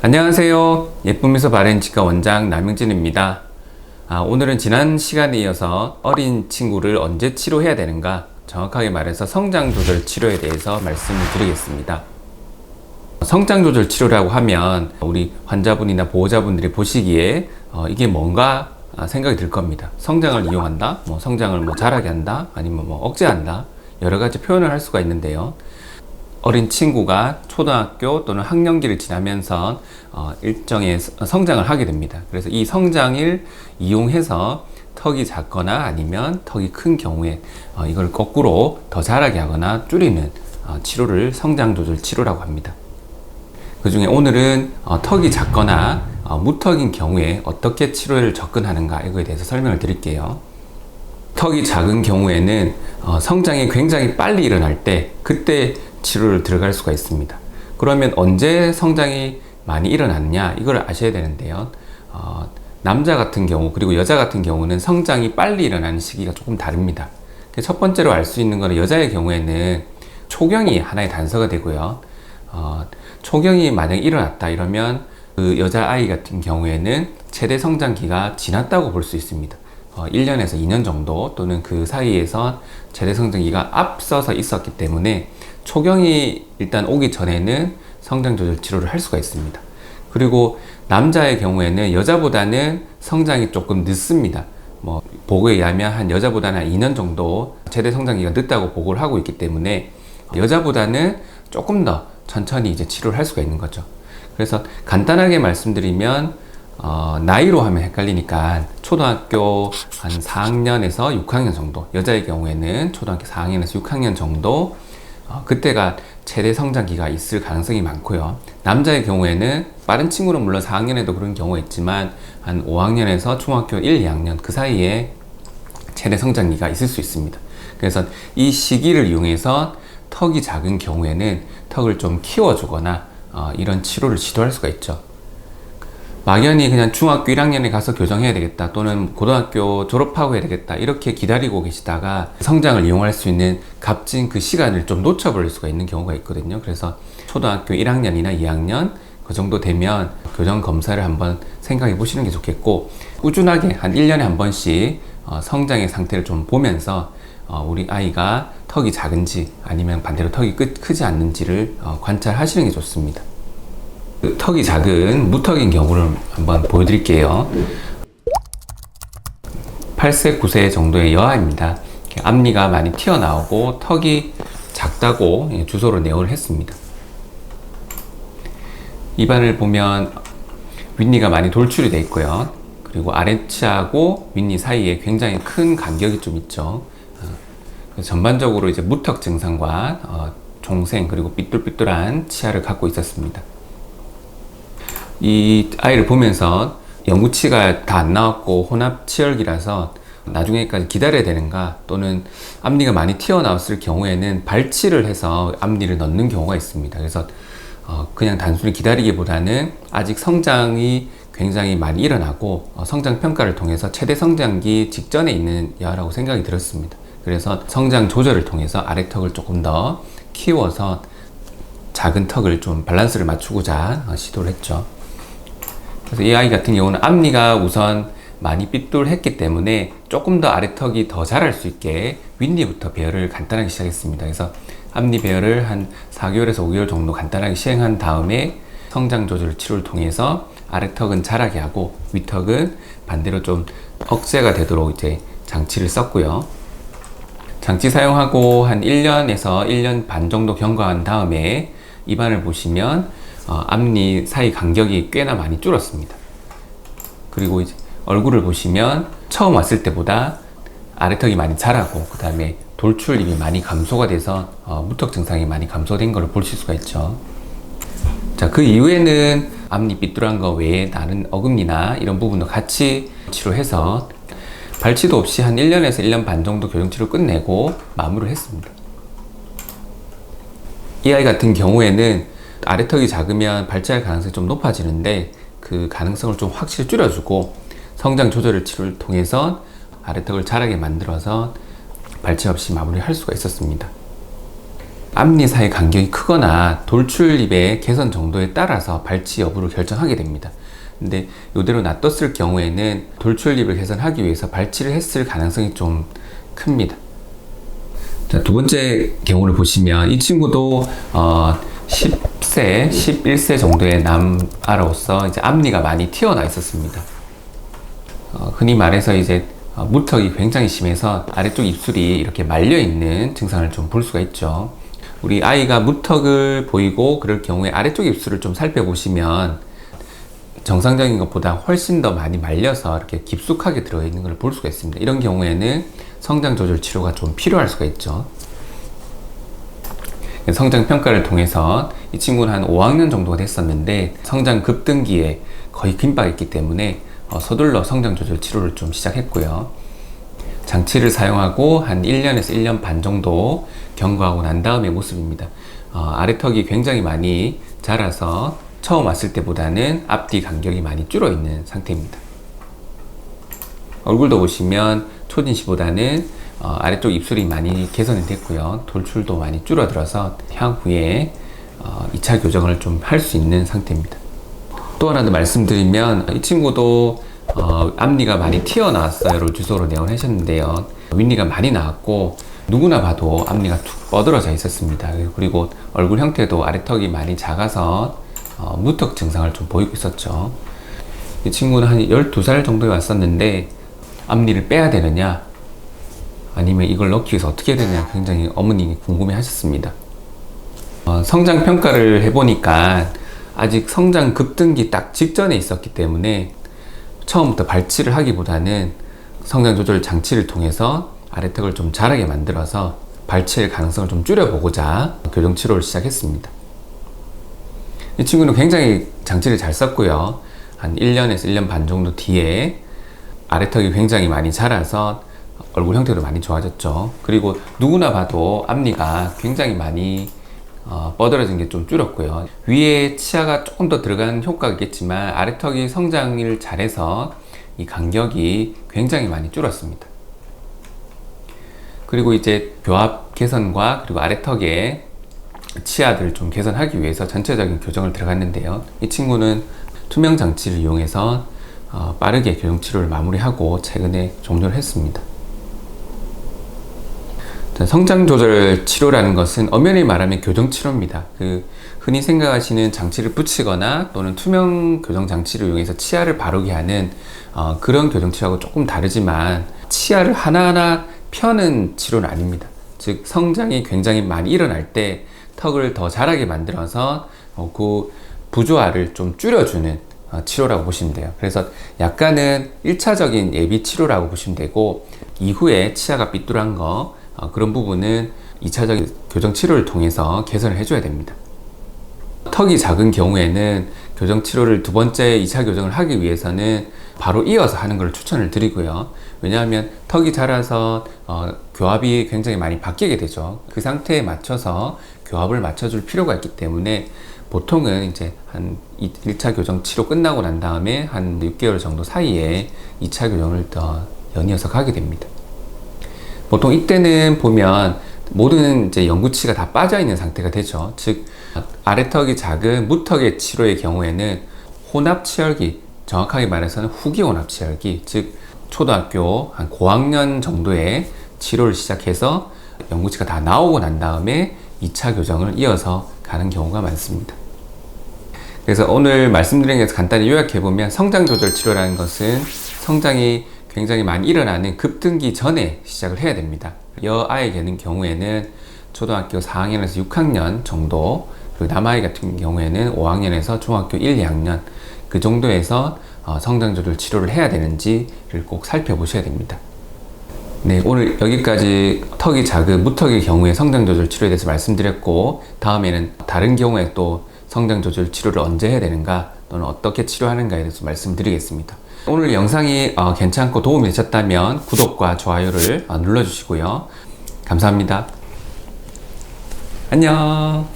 안녕하세요. 예쁨미소 바렌치과 원장 남영진입니다. 오늘은 지난 시간에 이어서 어린 친구를 언제 치료해야 되는가, 정확하게 말해서 성장조절 치료에 대해서 말씀을 드리겠습니다. 성장조절 치료라고 하면 우리 환자분이나 보호자분들이 보시기에 이게 뭔가 생각이 들 겁니다. 성장을 이용한다, 성장을 잘하게 한다, 아니면 억제한다, 여러 가지 표현을 할 수가 있는데요. 어린 친구가 초등학교 또는 학령기를 지나면서 일정의 성장을 하게 됩니다. 그래서 이 성장을 이용해서 턱이 작거나 아니면 턱이 큰 경우에 이걸 거꾸로 더 자라게 하거나 줄이는 치료를 성장조절 치료라고 합니다. 그 중에 오늘은 턱이 작거나 무턱인 경우에 어떻게 치료를 접근하는가, 이거에 대해서 설명을 드릴게요. 턱이 작은 경우에는 성장이 굉장히 빨리 일어날 때, 그때 치료를 들어갈 수가 있습니다. 그러면 언제 성장이 많이 일어났냐, 이걸 아셔야 되는데요. 남자 같은 경우 그리고 여자 같은 경우는 성장이 빨리 일어나는 시기가 조금 다릅니다. 첫 번째로 알 수 있는 것은 여자의 경우에는 초경이 하나의 단서가 되고요. 초경이 만약 일어났다 이러면 그 여자아이 같은 경우에는 최대 성장기가 지났다고 볼 수 있습니다. 1년에서 2년 정도 또는 그 사이에서 최대 성장기가 앞서서 있었기 때문에 초경이 일단 오기 전에는 성장조절 치료를 할 수가 있습니다. 그리고 남자의 경우에는 여자보다는 성장이 조금 늦습니다. 보고에 의하면 한 여자보다는 한 2년 정도 최대 성장기가 늦다고 보고를 하고 있기 때문에 여자보다는 조금 더 천천히 이제 치료를 할 수가 있는 거죠. 그래서 간단하게 말씀드리면 나이로 하면 헷갈리니까 초등학교 한 4학년에서 6학년 정도, 여자의 경우에는 초등학교 4학년에서 6학년 정도, 그때가 최대 성장기가 있을 가능성이 많고요. 남자의 경우에는 빠른 친구는 물론 4학년에도 그런 경우가 있지만 한 5학년에서 중학교 1, 2학년 그 사이에 최대 성장기가 있을 수 있습니다. 그래서 이 시기를 이용해서 턱이 작은 경우에는 턱을 좀 키워주거나 이런 치료를 시도할 수가 있죠. 막연히 그냥 중학교 1학년에 가서 교정해야 되겠다, 또는 고등학교 졸업하고 해야 되겠다, 이렇게 기다리고 계시다가 성장을 이용할 수 있는 값진 그 시간을 좀 놓쳐버릴 수가 있는 경우가 있거든요. 그래서 초등학교 1학년이나 2학년 그 정도 되면 교정 검사를 한번 생각해 보시는 게 좋겠고, 꾸준하게 한 1년에 한 번씩 성장의 상태를 좀 보면서 우리 아이가 턱이 작은지 아니면 반대로 턱이 크지 않는지를 관찰하시는 게 좋습니다. 턱이 작은 무턱인 경우를 한번 보여드릴게요. 8세, 9세 정도의 여아입니다. 앞니가 많이 튀어나오고 턱이 작다고 주소를 내용을 했습니다. 입안을 보면 윗니가 많이 돌출이 되어 있고요. 그리고 아래치하고 윗니 사이에 굉장히 큰 간격이 좀 있죠. 전반적으로 이제 무턱 증상과 종생 그리고 삐뚤삐뚤한 치아를 갖고 있었습니다. 이 아이를 보면서 영구치가 다 안 나왔고 혼합 치열기라서 나중에까지 기다려야 되는가, 또는 앞니가 많이 튀어나왔을 경우에는 발치를 해서 앞니를 넣는 경우가 있습니다. 그래서 그냥 단순히 기다리기보다는 아직 성장이 굉장히 많이 일어나고 성장 평가를 통해서 최대 성장기 직전에 있는 여아라고 생각이 들었습니다. 그래서 성장 조절을 통해서 아래턱을 조금 더 키워서 작은 턱을 좀 밸런스를 맞추고자 시도를 했죠. 그래서 이 아이 같은 경우는 앞니가 우선 많이 삐뚤했기 때문에 조금 더 아래턱이 더 자랄 수 있게 윗니부터 배열을 간단하게 시작했습니다. 그래서 앞니 배열을 한 4개월에서 5개월 정도 간단하게 시행한 다음에 성장 조절 치료를 통해서 아래턱은 자라게 하고 윗턱은 반대로 좀 억제가 되도록 이제 장치를 썼고요. 장치 사용하고 한 1년에서 1년 반 정도 경과한 다음에 입안을 보시면 앞니 사이 간격이 꽤나 많이 줄었습니다. 그리고 이제 얼굴을 보시면 처음 왔을 때보다 아래턱이 많이 자라고, 그 다음에 돌출입이 많이 감소가 돼서 무턱 증상이 많이 감소된 걸 보실 수가 있죠. 자, 그 이후에는 앞니 삐뚤한 거 외에 다른 어금니나 이런 부분도 같이 치료해서 발치도 없이 한 1년에서 1년 반 정도 교정치료 끝내고 마무리를 했습니다. 이 아이 같은 경우에는 아래턱이 작으면 발치할 가능성이 좀 높아지는데 그 가능성을 좀 확실히 줄여주고 성장 조절 치료를 통해서 아래턱을 자라게 만들어서 발치 없이 마무리할 수가 있었습니다. 앞니 사이 간격이 크거나 돌출입의 개선 정도에 따라서 발치 여부를 결정하게 됩니다. 근데 이대로 놔뒀을 경우에는 돌출입을 개선하기 위해서 발치를 했을 가능성이 좀 큽니다. 자, 두 번째 경우를 보시면 이 친구도 10세, 11세 정도의 남아로서 이제 앞니가 많이 튀어나와 있었습니다. 흔히 말해서 이제 무턱이 굉장히 심해서 아래쪽 입술이 이렇게 말려 있는 증상을 좀 볼 수가 있죠. 우리 아이가 무턱을 보이고 그럴 경우에 아래쪽 입술을 좀 살펴보시면 정상적인 것보다 훨씬 더 많이 말려서 이렇게 깊숙하게 들어있는 걸 볼 수가 있습니다. 이런 경우에는 성장 조절 치료가 좀 필요할 수가 있죠. 성장 평가를 통해서 이 친구는 한 5학년 정도가 됐었는데 성장 급등기에 거의 긴박했기 때문에 서둘러 성장 조절 치료를 좀 시작했고요. 장치를 사용하고 한 1년에서 1년 반 정도 경과하고 난 다음의 모습입니다. 아래턱이 굉장히 많이 자라서 처음 왔을 때보다는 앞뒤 간격이 많이 줄어 있는 상태입니다. 얼굴도 보시면 초진시보다는 아래쪽 입술이 많이 개선이 됐고요. 돌출도 많이 줄어들어서 향후에 2차 교정을 좀 할 수 있는 상태입니다. 또 하나 더 말씀드리면 이 친구도 앞니가 많이 튀어나왔어요를 주소로 내용을 하셨는데요. 윗니가 많이 나왔고 누구나 봐도 앞니가 툭 뻗어져 있었습니다. 그리고 얼굴 형태도 아래턱이 많이 작아서 무턱 증상을 좀 보이고 있었죠. 이 친구는 한 12살 정도에 왔었는데 앞니를 빼야 되느냐 아니면 이걸 넣기 위해서 어떻게 해야 되느냐 굉장히 어머님이 궁금해 하셨습니다. 성장 평가를 해보니까 아직 성장 급등기 딱 직전에 있었기 때문에 처음부터 발치를 하기보다는 성장 조절 장치를 통해서 아래턱을 좀 자라게 만들어서 발치의 가능성을 좀 줄여보고자 교정 치료를 시작했습니다. 이 친구는 굉장히 장치를 잘 썼고요. 한 1년에서 1년 반 정도 뒤에 아래턱이 굉장히 많이 자라서 얼굴 형태도 많이 좋아졌죠. 그리고 누구나 봐도 앞니가 굉장히 많이 뻗어진 게 좀 줄었고요. 위에 치아가 조금 더 들어간 효과가 있겠지만 아래턱이 성장을 잘해서 이 간격이 굉장히 많이 줄었습니다. 그리고 이제 교합 개선과 그리고 아래턱의 치아들을 좀 개선하기 위해서 전체적인 교정을 들어갔는데요. 이 친구는 투명 장치를 이용해서 빠르게 교정 치료를 마무리하고 최근에 종료를 했습니다. 성장 조절 치료라는 것은 엄연히 말하면 교정 치료입니다. 흔히 생각하시는 장치를 붙이거나 또는 투명 교정 장치를 이용해서 치아를 바르게 하는 그런 교정 치료하고 조금 다르지만 치아를 하나하나 펴는 치료는 아닙니다. 즉 성장이 굉장히 많이 일어날 때 턱을 더 자라게 만들어서 그 부조화를 좀 줄여주는 치료라고 보시면 돼요. 그래서 약간은 1차적인 예비 치료라고 보시면 되고 이후에 치아가 삐뚤한 거 그런 부분은 2차적인 교정 치료를 통해서 개선을 해줘야 됩니다. 턱이 작은 경우에는 교정 치료를 두 번째 2차 교정을 하기 위해서는 바로 이어서 하는 걸 추천을 드리고요. 왜냐하면 턱이 자라서 교합이 굉장히 많이 바뀌게 되죠. 그 상태에 맞춰서 교합을 맞춰줄 필요가 있기 때문에 보통은 이제 한 1차 교정 치료 끝나고 난 다음에 한 6개월 정도 사이에 2차 교정을 더 연이어서 가게 됩니다. 보통 이때는 보면 모든 이제 영구치가 다 빠져 있는 상태가 되죠. 즉 아래턱이 작은 무턱의 치료의 경우에는 혼합치열기, 정확하게 말해서는 후기 혼합치열기, 즉 초등학교 한 고학년 정도의 치료를 시작해서 영구치가 다 나오고 난 다음에 2차 교정을 이어서 가는 경우가 많습니다. 그래서 오늘 말씀드린 것에서 간단히 요약해보면 성장 조절 치료라는 것은 성장이 굉장히 많이 일어나는 급등기 전에 시작을 해야 됩니다. 여아이 되는 경우에는 초등학교 4학년에서 6학년 정도, 그리고 남아이 같은 경우에는 5학년에서 중학교 1, 2학년 그 정도에서 성장 조절 치료를 해야 되는지를 꼭 살펴보셔야 됩니다. 네, 오늘 여기까지 턱이 작은 무턱의 경우에 성장 조절 치료에 대해서 말씀드렸고 다음에는 다른 경우에 또 성장 조절 치료를 언제 해야 되는가 또는 어떻게 치료하는가에 대해서 말씀드리겠습니다. 오늘 영상이 괜찮고 도움이 되셨다면 구독과 좋아요를 눌러주시고요. 감사합니다. 안녕.